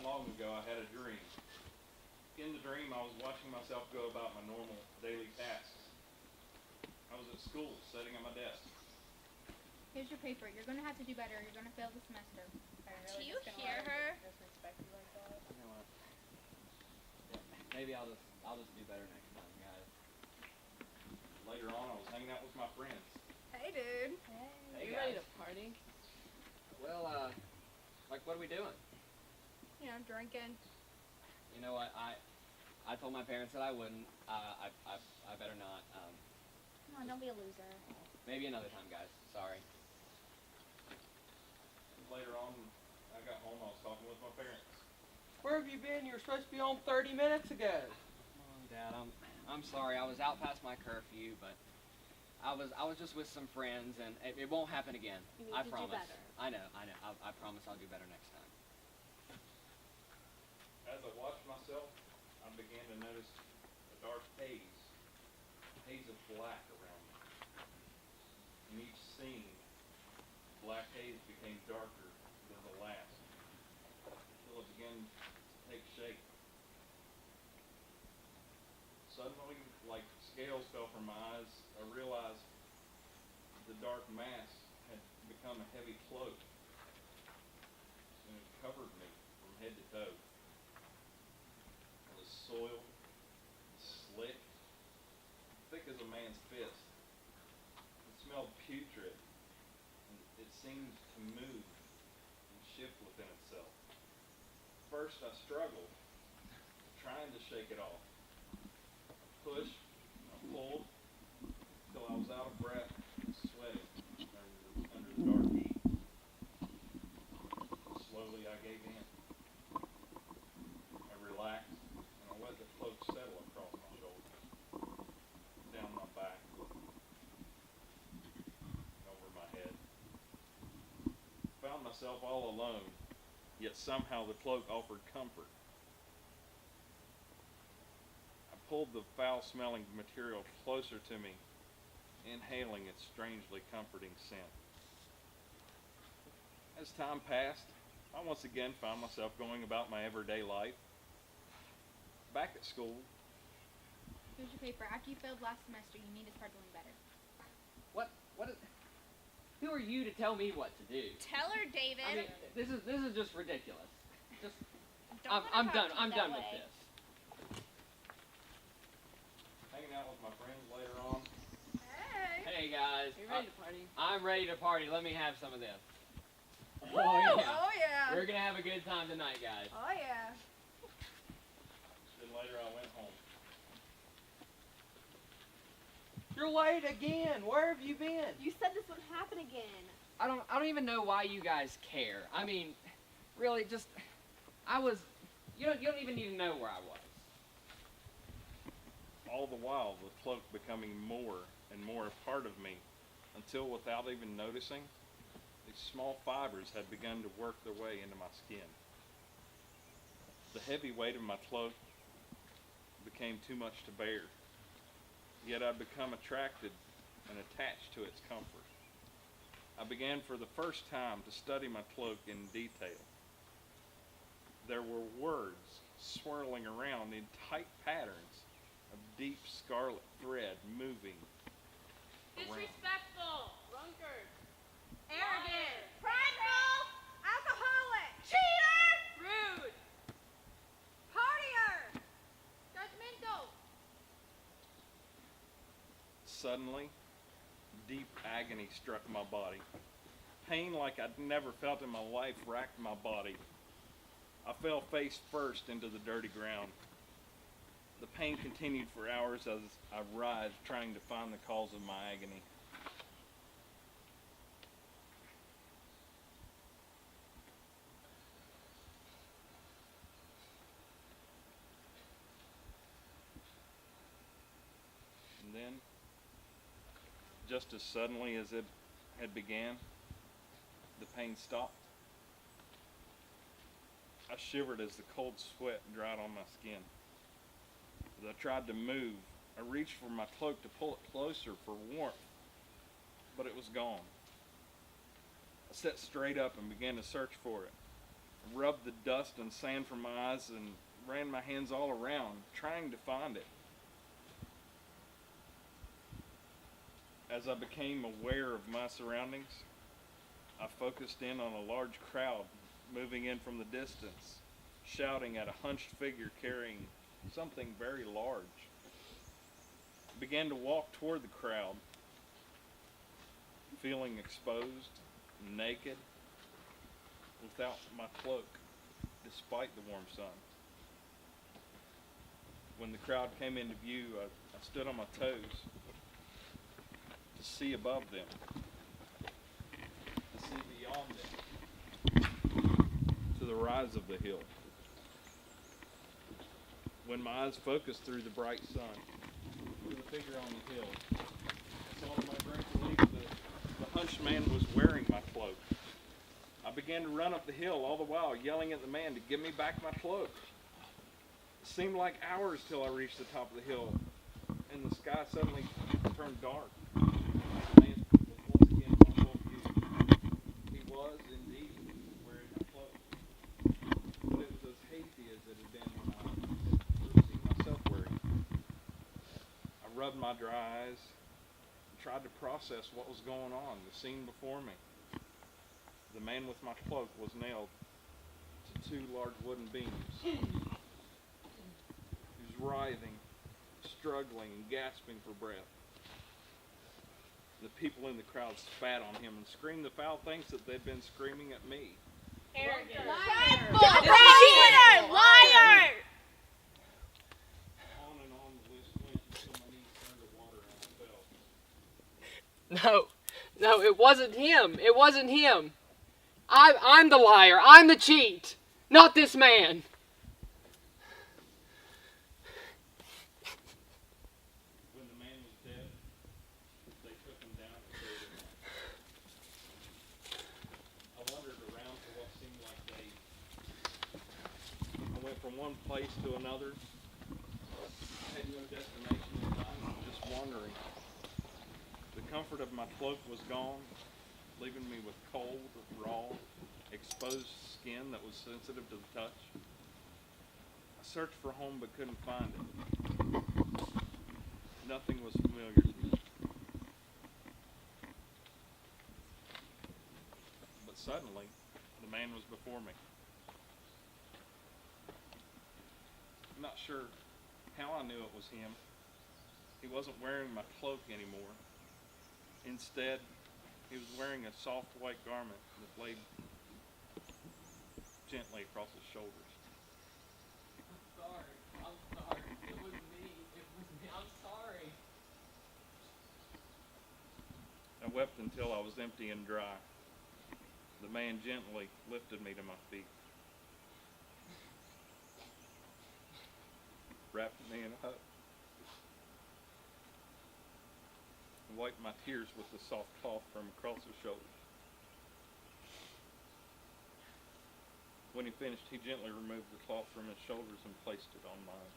long ago, I had a dream. In the dream, I was watching myself go about my normal daily tasks. I was at school, sitting at my desk. Here's your paper. You're going to have to do better. You're going to fail the semester. Do you hear her? Disrespect you like that? You know what? Yeah, maybe I'll just do better next time, guys. Later on, I was hanging out with my friends. Hey, dude. Hey, You guys. ready to party? Well, like, what are we doing? You know, drinking. You know what? I told my parents that I wouldn't. I better not. Come on, don't be a loser. Maybe another time, guys. Sorry. Later on, I got home, I was talking with my parents. Where have you been? You were supposed to be home 30 minutes ago. Mom, Dad, I'm sorry. I was out past my curfew, but I was just with some friends, and it won't happen again. You need I to promise. do better. I know. I promise I'll do better next time. As I watched myself, I began to notice a dark haze of black around me. In each scene, the black haze became darker than the last, until it began to take shape. Suddenly, like scales fell from my eyes, I realized the dark mass had become a heavy cloak, and it covered me from head to toe. It was soiled, slick, thick as a man's fist. It smelled putrid, and it seemed to move and shift within itself. First, I struggled, trying to shake it off. I pushed, I pulled, till I was out of breath and sweating under the dark heat. Slowly, I gave in. I relaxed, and I let the cloak settle across my shoulders, down my back, and over my head. Found myself all alone, yet somehow the cloak offered comfort. I pulled the foul-smelling material closer to me, inhaling its strangely comforting scent. As time passed, I once again found myself going about my everyday life. Back at school, Here's your paper. After you failed last semester, you need to start doing better. Who are you to tell me what to do? Tell her, David. I mean, this is just ridiculous. Just, Don't I'm let her done. talk to you I'm that done way. with this. hanging out with my friends later on, Hey. Hey guys, You ready to party? I'm ready to party. Let me have some of this. Woo! Oh yeah. Oh, yeah. We're gonna have a good time tonight, guys. Oh, yeah. then later I went home. You're late again. Where have you been? You said this would happen again. I don't even know why you guys care. I mean, really, just you don't even need to know where I was. All the while, the cloak becoming more and more a part of me, until without even noticing, these small fibers had begun to work their way into my skin. The heavy weight of my cloak became too much to bear, yet I'd become attracted and attached to its comfort. I began for the first time to study my cloak in detail. There were words swirling around in tight patterns of deep scarlet thread moving around. Disrespectful, drunkard, Arrogant. Prideful. Alcoholic. cheater, rude, Partier. judgmental. Suddenly, deep agony struck my body. Pain like I'd never felt in my life racked my body. I fell face first into the dirty ground. The pain continued for hours as I writhed, trying to find the cause of my agony. And then, just as suddenly as it had began, the pain stopped. I shivered as the cold sweat dried on my skin. As I tried to move, I reached for my cloak to pull it closer for warmth, but it was gone. I sat straight up and began to search for it. I rubbed the dust and sand from my eyes and ran my hands all around, trying to find it. As I became aware of my surroundings, I focused in on a large crowd moving in from the distance, shouting at a hunched figure carrying something very large. I began to walk toward the crowd, feeling exposed, naked, without my cloak, despite the warm sun. When the crowd came into view, I stood on my toes to see above them, to see beyond them, to the rise of the hill. When my eyes focused through the bright sun to the figure on the hill, I saw to my great relief the hunched man was wearing my cloak. I began to run up the hill, all the while yelling at the man to give me back my cloak. It seemed like hours till I reached the top of the hill, and the sky suddenly turned dark. The man was once again in my full view. He was indeed wearing my cloak, but it was as hazy as it had been when I had first seen myself wearing it. I rubbed my dry eyes and tried to process what was going on, the scene before me. The man with my cloak was nailed to two large wooden beams. He was writhing, struggling, and gasping for breath. The people in the crowd spat on him and screamed the foul things that they'd been screaming at me. Arrogant. Liar. Cheater! Liar! On and on the list went until my knees turned to water and I fell. No, it wasn't him. It wasn't him. I'm the liar. I'm the cheat. Not this man. When the man was dead, they took him down and buried him. I wandered around for what seemed like days. I went from one place to another. I had no destination in mind, just wandering. The comfort of my cloak was gone, leaving me with cold, raw, exposed skin that was sensitive to the touch. I searched for home but couldn't find it. Nothing was familiar to me. But suddenly, the man was before me. I'm not sure how I knew it was him. He wasn't wearing my cloak anymore. Instead, he was wearing a soft white garment that laid gently across his shoulders. I'm sorry. It was me. I'm sorry. I wept until I was empty and dry. The man gently lifted me to my feet, wrapped me in a hug, and wiped my tears with the soft cloth from across his shoulders. When he finished, he gently removed the cloth from his shoulders and placed it on mine.